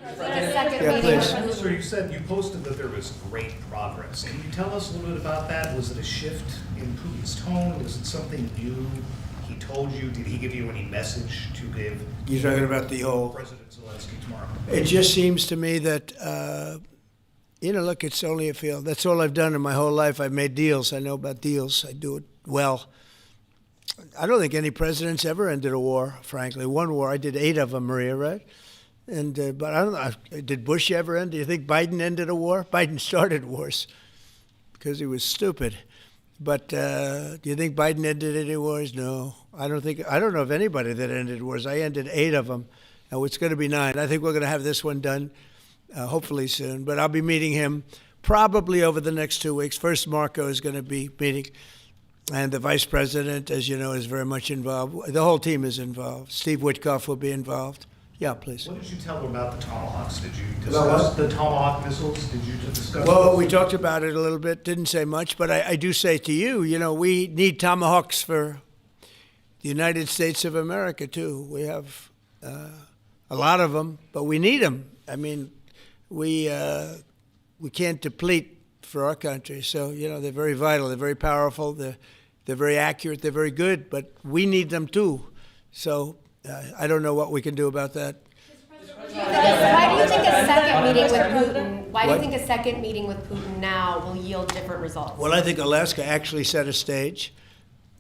Speaker 1: Yeah, please.
Speaker 12: So you said you posted that there was great progress. Can you tell us a little bit about that? Was it a shift in Putin's tone? Was it something new he told you? Did he give you any message to give?
Speaker 1: You're talking about the whole
Speaker 12: President Zelensky tomorrow.
Speaker 1: It just seems to me that, look, it's only a field. That's all I've done in my whole life. I've made deals. I know about deals. I do it well. I don't think any president's ever ended a war, frankly. One war, I did 8 of them, Maria, right? And but I don't know, did Bush ever end? Do you think Biden ended a war? Biden started wars because he was stupid. But do you think Biden ended any wars? No, I don't know of anybody that ended wars. I ended 8 of them, and it's going to be 9. I think we're going to have this one done hopefully soon. But I'll be meeting him probably over the next 2 weeks. First, Marco is going to be meeting. And the vice president, as you know, is very much involved. The whole team is involved. Steve Witkoff will be involved. Yeah, please.
Speaker 12: What did you tell him about the Tomahawks? Did you discuss the Tomahawk missiles? Did you discuss?
Speaker 1: Well, we talked about it a little bit. Didn't say much, but I do say to you, we need Tomahawks for the United States of America too. We have a lot of them, but we need them. I mean, we can't deplete for our country. So they're very vital. They're very powerful. They're very accurate. They're very good, but we need them too. So I don't know what we can do about that.
Speaker 10: Why do you think a second meeting with Putin? Why do you think a second meeting with Putin now will yield different results?
Speaker 1: Well, I think Alaska actually set a stage,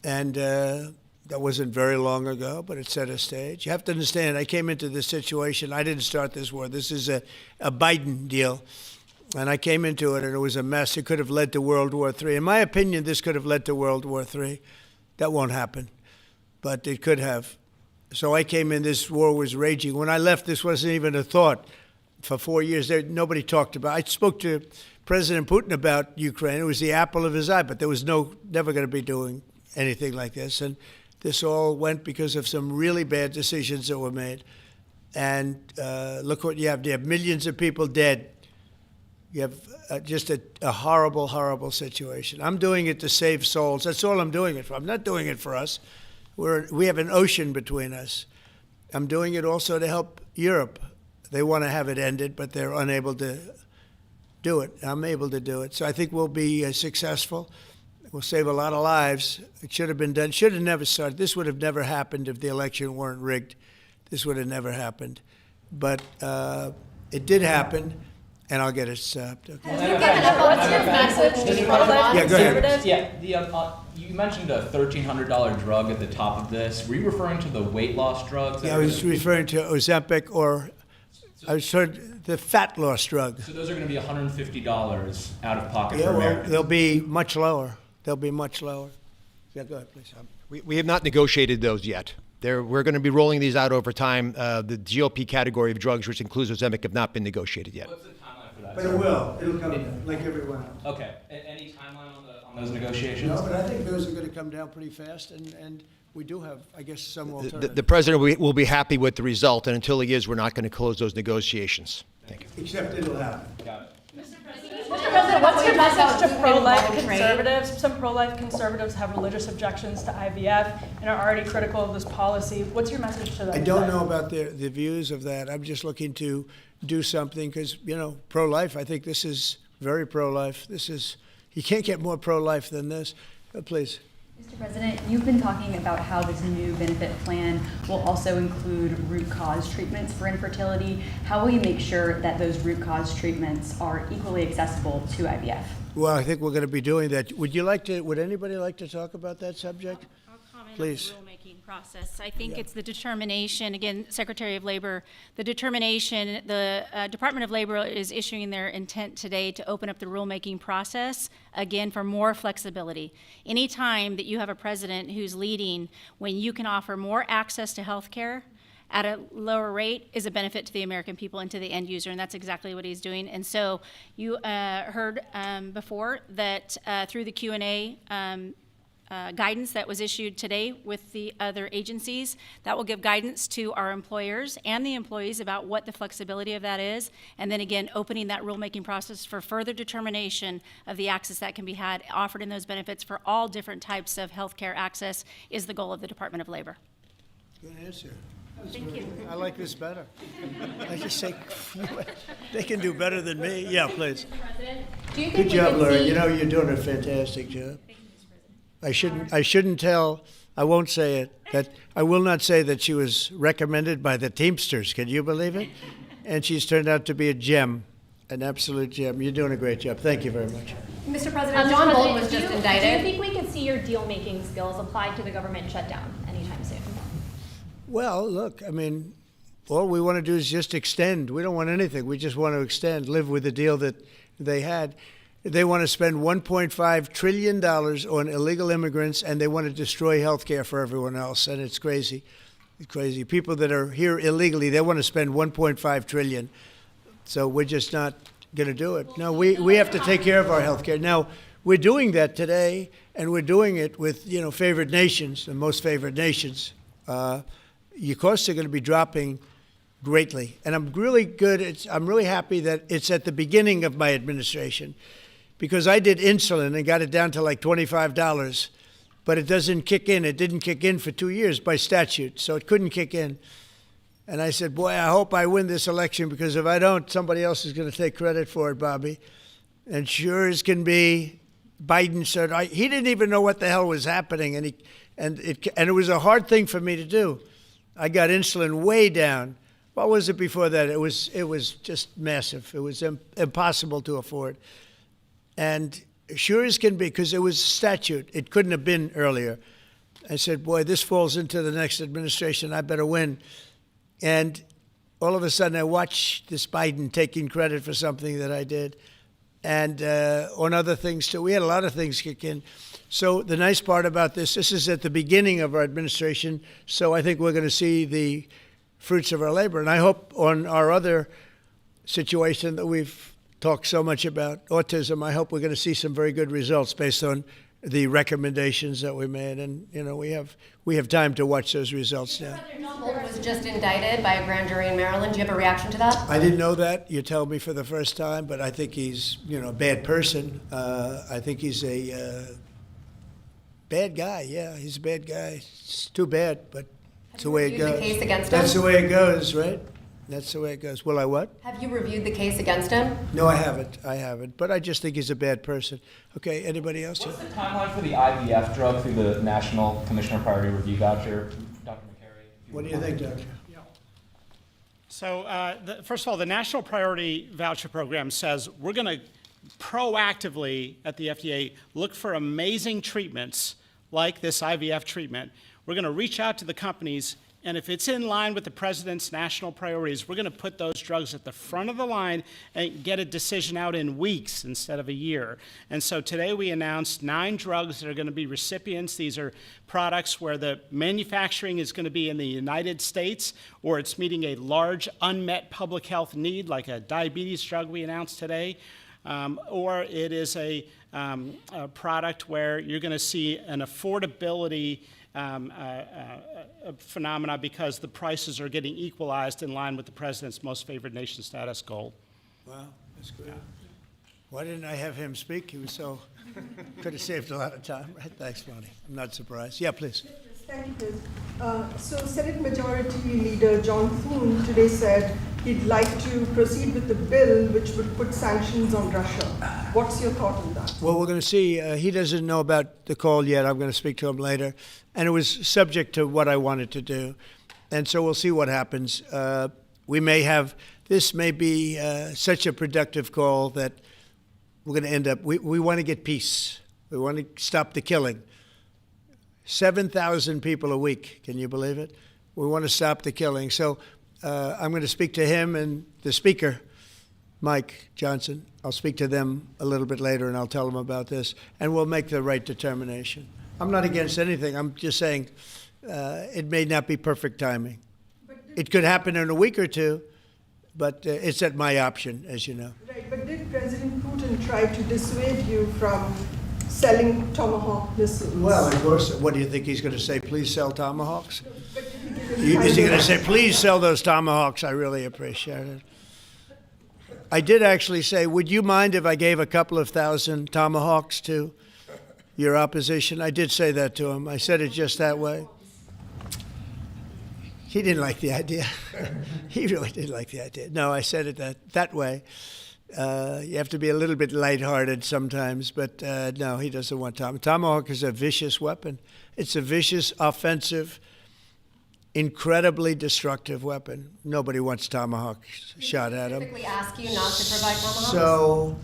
Speaker 1: and that wasn't very long ago, but it set a stage. You have to understand, I came into this situation. I didn't start this war. This is a Biden deal. And I came into it, and it was a mess. It could have led to World War III. In my opinion, this could have led to World War III. That won't happen, but it could have. So I came in, this war was raging. When I left, this wasn't even a thought. For 4 years, nobody talked about it. I spoke to President Putin about Ukraine. It was the apple of his eye, but there was never going to be doing anything like this. And this all went because of some really bad decisions that were made. And look what you have. You have millions of people dead. You have just a horrible, horrible situation. I'm doing it to save souls. That's all I'm doing it for. I'm not doing it for us. We have an ocean between us. I'm doing it also to help Europe. They want to have it ended, but they're unable to do it. I'm able to do it. So I think we'll be successful. We'll save a lot of lives. It should have been done. Should have never started. This would have never happened if the election weren't rigged. This would have never happened. But it did happen, and I'll get it stopped. Okay.
Speaker 10: What's your message to pro-life
Speaker 1: Yeah, go ahead.
Speaker 10: conservatives?
Speaker 13: Yeah, you mentioned a $1,300 drug at the top of this. Were you referring to the weight loss drugs?
Speaker 1: Yeah, I was referring to Ozempic, or I was referring the fat loss drug.
Speaker 13: So those are going to be $150 out of pocket
Speaker 1: Yeah,
Speaker 13: for
Speaker 1: well,
Speaker 13: Americans.
Speaker 1: they'll be much lower. They'll be much lower. Yeah, go ahead, please.
Speaker 3: We have not negotiated those yet. We're going to be rolling these out over time. The GOP category of drugs, which includes Ozempic, have not been negotiated yet.
Speaker 13: What's the timeline for that?
Speaker 1: But it will. It'll come down, like everyone else.
Speaker 13: Okay. Any timeline on those negotiations?
Speaker 1: No, but I think those are going to come down pretty fast, and we do have, I guess, some alternatives.
Speaker 3: The president will be happy with the result, and until he is, we're not going to close those negotiations. Thank you.
Speaker 1: Except it'll happen.
Speaker 13: Got it.
Speaker 10: Mr. President, what's your message to pro-life
Speaker 14: conservatives? Some pro-life conservatives have religious objections to IVF and are already critical of this policy. What's your message to them?
Speaker 1: I don't know about the views of that. I'm just looking to do something because, pro-life, I think this is very pro-life. You can't get more pro-life than this. Please.
Speaker 15: Mr. President, you've been talking about how this new benefit plan will also include root cause treatments for infertility. How will you make sure that those root cause treatments are equally accessible to IVF?
Speaker 1: Well, I think we're going to be doing that. Would anybody like to talk about that subject?
Speaker 16: I'll comment
Speaker 1: Please.
Speaker 16: on the rulemaking process. I think it's the determination, again, Secretary of Labor, the determination, the Department of Labor is issuing their intent today to open up the rulemaking process, again, for more flexibility. Anytime that you have a president who's leading when you can offer more access to health care at a lower rate is a benefit to the American people and to the end user, and that's exactly what he's doing. And so you heard before that through the Q&A guidance that was issued today with the other agencies, that will give guidance to our employers and the employees about what the flexibility of that is, and then again, opening that rulemaking process for further determination of the access that can be had, offered in those benefits for all different types of healthcare access is the goal of the Department of Labor.
Speaker 1: Good answer.
Speaker 16: Thank you.
Speaker 1: I like this better. I just say, they can do better than me. Yeah, please.
Speaker 10: Do you think
Speaker 1: Good
Speaker 10: we
Speaker 1: job,
Speaker 10: could
Speaker 1: Laura.
Speaker 10: see-
Speaker 1: You're doing a fantastic job. I shouldn't tell, I won't say it, that I will not say that she was recommended by the Teamsters. Can you believe it? And she's turned out to be a gem, an absolute gem. You're doing a great job. Thank you very much.
Speaker 10: Mr. President, John Bolton was just
Speaker 4: Do you
Speaker 10: indicted.
Speaker 4: think we could see your deal-making skills applied to the government shutdown anytime soon?
Speaker 1: Well, look, I mean, all we want to do is just extend. We don't want anything. We just want to extend, live with the deal that they had. They want to spend $1.5 trillion on illegal immigrants, and they want to destroy health care for everyone else, and it's crazy. It's crazy. People that are here illegally, they want to spend $1.5 trillion. So we're just not going to do it. No, we have to take care of our health care. Now, we're doing that today, and we're doing it with, favored nations, the most favored nations. Your costs are going to be dropping greatly. And I'm really I'm really happy that it's at the beginning of my administration, because I did insulin and got it down to like $25, but it doesn't kick in. It didn't kick in for 2 years by statute, so it couldn't kick in. And I said, boy, I hope I win this election, because if I don't, somebody else is going to take credit for it, Bobby. And sure as can be, Biden said, he didn't even know what the hell was happening, and it was a hard thing for me to do. I got insulin way down. What was it before that? It was just massive. It was impossible to afford. And sure as can be, because it was statute, it couldn't have been earlier. I said, boy, this falls into the next administration. I better win. And all of a sudden, I watched this Biden taking credit for something that I did, and on other things too. We had a lot of things kick in. So the nice part about this is at the beginning of our administration, so I think we're going to see the fruits of our labor. And I hope on our other situation that we've talk so much about autism. I hope we're going to see some very good results based on the recommendations that we made. And, you know, we have time to watch those results now.
Speaker 10: Bolton was just indicted by a grand jury in Maryland. Do you have a reaction to that?
Speaker 1: I didn't know that. You tell me for the first time, but I think he's, you know, a bad person. I think he's a bad guy. Yeah, he's a bad guy. It's too bad, but it's the way it goes.
Speaker 10: Have you reviewed the case against him?
Speaker 1: That's the way it goes, right? That's the way it goes. Will I what?
Speaker 10: Have you reviewed the case against him?
Speaker 1: No, I haven't. But I just think he's a bad person. Okay, anybody else?
Speaker 13: What's the timeline for the IVF drug through the National Commissioner Priority Review Voucher? Dr. McCary?
Speaker 1: What do you think, Doctor?
Speaker 17: So, first of all, the National Priority Voucher Program says we're going to proactively at the FDA look for amazing treatments like this IVF treatment. We're going to reach out to the companies, and if it's in line with the president's national priorities, we're going to put those drugs at the front of the line and get a decision out in weeks instead of a year. And so today we announced 9 drugs that are going to be recipients. These are products where the manufacturing is going to be in the United States, or it's meeting a large unmet public health need, like a diabetes drug we announced today, or it is a product where you're going to see an affordability phenomena because the prices are getting equalized in line with the president's most favored nation status goal.
Speaker 1: Wow, that's good. Why didn't I have him speak? He was so, could have saved a lot of time. Right? Thanks, Monty. I'm not surprised. Yeah, please.
Speaker 18: Thank you. So Senate Majority Leader John Thune today said he'd like to proceed with the bill which would put sanctions on Russia. What's your thought on that?
Speaker 1: Well, we're going to see. He doesn't know about the call yet. I'm going to speak to him later. And it was subject to what I wanted to do. And so we'll see what happens. We may have, this may be such a productive call that we're going to end up, we want to get peace. We want to stop the killing. 7,000 people a week. Can you believe it? We want to stop the killing. So I'm going to speak to him and the speaker, Mike Johnson. I'll speak to them a little bit later, and I'll tell them about this, and we'll make the right determination. I'm not against anything. I'm just saying it may not be perfect timing. It could happen in a week or two, but it's at my option, as you know.
Speaker 18: Right, but did President Putin try to dissuade you from selling Tomahawk missiles?
Speaker 1: Well, of course. What do you think he's going to say? Please sell Tomahawks? Is he going to say, please sell those Tomahawks? I really appreciate it. I did actually say, would you mind if I gave a couple of thousand Tomahawks to your opposition? I did say that to him. I said it just that way. He didn't like the idea. He really didn't like the idea. No, I said it that way. You have to be a little bit lighthearted sometimes, but no, he doesn't want Tomahawk. Tomahawk is a vicious weapon. It's a vicious, offensive, incredibly destructive weapon. Nobody wants Tomahawk shot at them.
Speaker 10: Specifically ask you not to provide Tomahawks?
Speaker 1: So,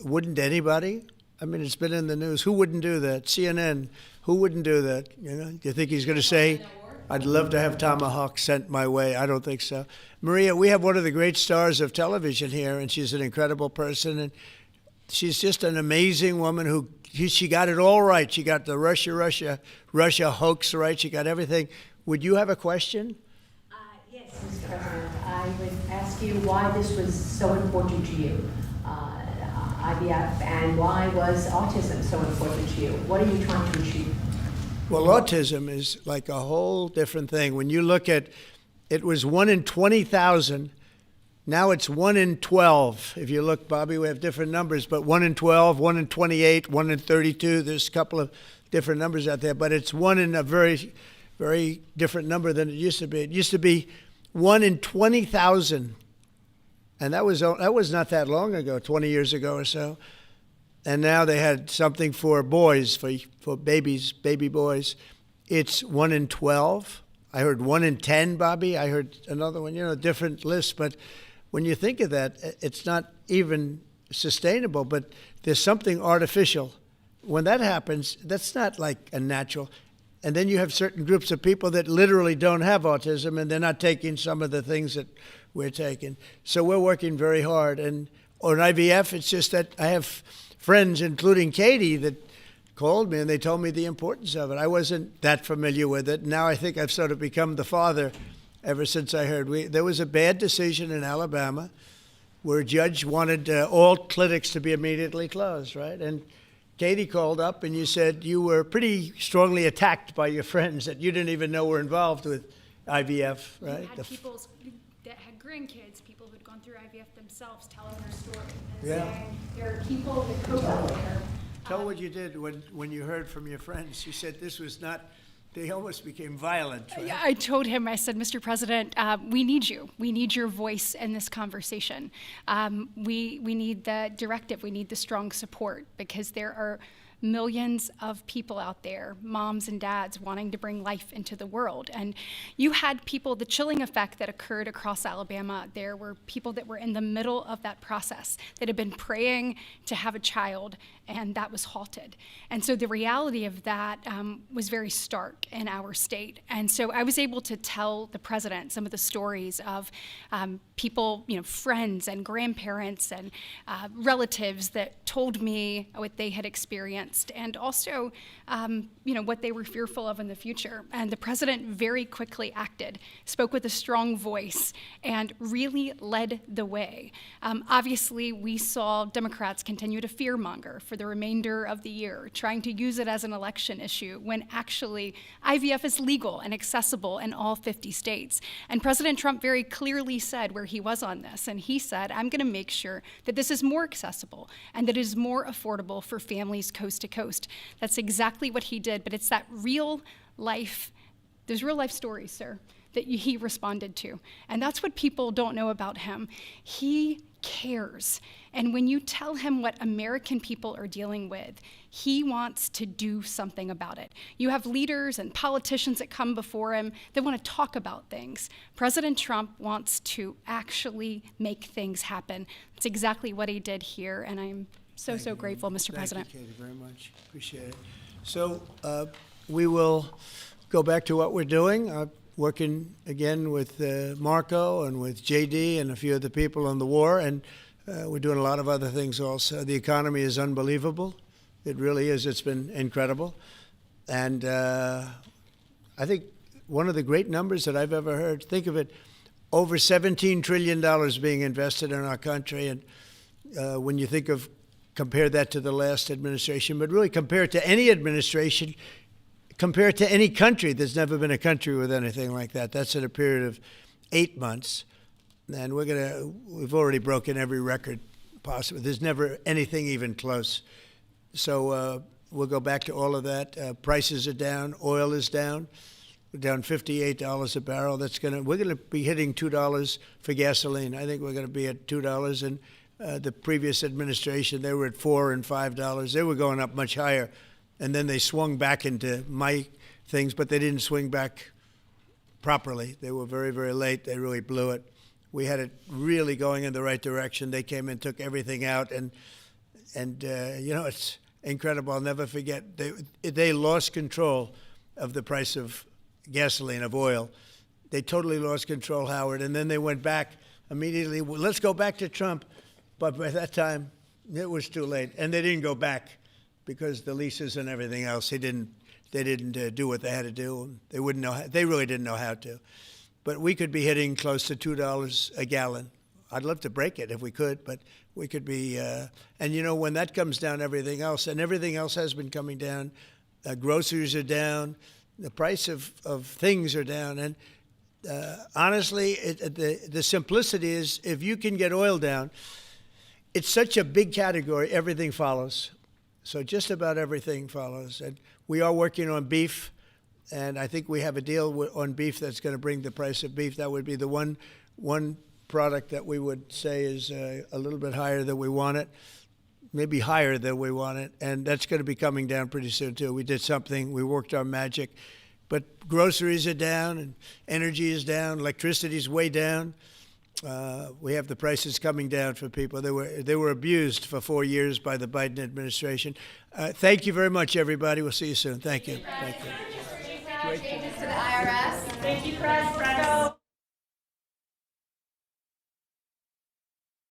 Speaker 1: wouldn't anybody? I mean, it's been in the news. Who wouldn't do that? CNN. Who wouldn't do that? You know, do you think he's going to say, I'd love to have Tomahawk sent my way? I don't think so. Maria, we have one of the great stars of television here, and she's an incredible person, and she's just an amazing woman who, she got it all right. She got the Russia hoax right. She got everything. Would you have a question?
Speaker 19: Yes, Mr. President. I would ask you why this was so important to you, IVF, and why was autism so important to you? What are you trying to achieve?
Speaker 1: Well, autism is like a whole different thing. When you look at, it was 1 in 20,000. Now it's 1 in 12. If you look, Bobby, we have different numbers, but 1 in 12, 1 in 28, 1 in 32. There's a couple of different numbers out there, but it's 1 in a very, very different number than it used to be. It used to be 1 in 20,000. And that was not that long ago, 20 years ago or so. And now they had something for boys, for babies, baby boys. It's 1 in 12. I heard 1 in 10, Bobby. I heard another one, you know, different lists. But when you think of that, it's not even sustainable, but there's something artificial. When that happens, that's not like a natural. And then you have certain groups of people that literally don't have autism, and they're not taking some of the things that we're taking. So we're working very hard. And on IVF, it's just that I have friends, including Katie, that called me and they told me the importance of it. I wasn't that familiar with it. Now I think I've sort of become the father ever since I heard. There was a bad decision in Alabama where a judge wanted all clinics to be immediately closed, right? And Katie called up and you said you were pretty strongly attacked by your friends that you didn't even know were involved with IVF, right?
Speaker 2: You had people that had grandkids, people who'd gone through IVF themselves, telling their story and
Speaker 1: Yeah.
Speaker 2: saying there are people that cope out there.
Speaker 1: Tell what you did when you heard from your friends. You said this was not, they almost became violent, right?
Speaker 2: I told him, I said, Mr. President, we need you. We need your voice in this conversation. We need the directive. We need the strong support because there are millions of people out there, moms and dads, wanting to bring life into the world. And you had people, the chilling effect that occurred across Alabama, there were people that were in the middle of that process that had been praying to have a child, and that was halted. And so the reality of that was very stark in our state. And so I was able to tell the president some of the stories of people, friends and grandparents and relatives that told me what they had experienced and also, what they were fearful of in the future. And the president very quickly acted, spoke with a strong voice, and really led the way. Obviously, we saw Democrats continue to fearmonger for the remainder of the year, trying to use it as an election issue when actually IVF is legal and accessible in all 50 states. And President Trump very clearly said where he was on this, and he said, I'm going to make sure that this is more accessible and that it is more affordable for families coast to coast. That's exactly what he did, but it's that real life, there's real life stories, sir, that he responded to. And that's what people don't know about him. He cares. And when you tell him what American people are dealing with, he wants to do something about it. You have leaders and politicians that come before him that want to talk about things. President Trump wants to actually make things happen. That's exactly what he did here, and I'm so grateful, Mr. President.
Speaker 1: Thank you, Katie, very much. Appreciate it. So we will go back to what we're doing, working again with Marco and with JD and a few other people on the war, and we're doing a lot of other things also. The economy is unbelievable. It really is. It's been incredible. And I think one of the great numbers that I've ever heard, think of it, over $17 trillion being invested in our country. And when you think of compare that to the last administration, but really compare it to any administration, compare it to any country. There's never been a country with anything like that. That's in a period of 8 months. And we've already broken every record possible. There's never anything even close. So we'll go back to all of that. Prices are down. Oil is down. We're down $58 a barrel. We're going to be hitting $2 for gasoline. I think we're going to be at $2. And the previous administration, they were at $4 and $5. They were going up much higher. And then they swung back into my things, but they didn't swing back properly. They were very, very late. They really blew it. We had it really going in the right direction. They came and took everything out. And it's incredible. I'll never forget. They lost control of the price of gasoline, of oil. They totally lost control, Howard. And then they went back immediately. Well, let's go back to Trump. But by that time, it was too late. And they didn't go back because the leases and everything else, they didn't do what they had to do. They wouldn't know. They really didn't know how to. But we could be hitting close to $2 a gallon. I'd love to break it if we could, but we could be. And when that comes down, everything else has been coming down. Groceries are down. The price of things are down. And honestly, the simplicity is if you can get oil down, it's such a big category, everything follows. So just about everything follows. And we are working on beef, and I think we have a deal on beef that's going to bring the price of beef. That would be the one product that we would say is a little bit higher than we want it, maybe higher than we want it. And that's going to be coming down pretty soon, too. We did something. We worked our magic. But groceries are down, and energy is down. Electricity is way down. We have the prices coming down for people. They were abused for 4 years by the Biden administration. Thank you very much, everybody. We'll see you soon. Thank you. Thank you.
Speaker 10: Changes to the IRS.
Speaker 14: Thank you, Chris.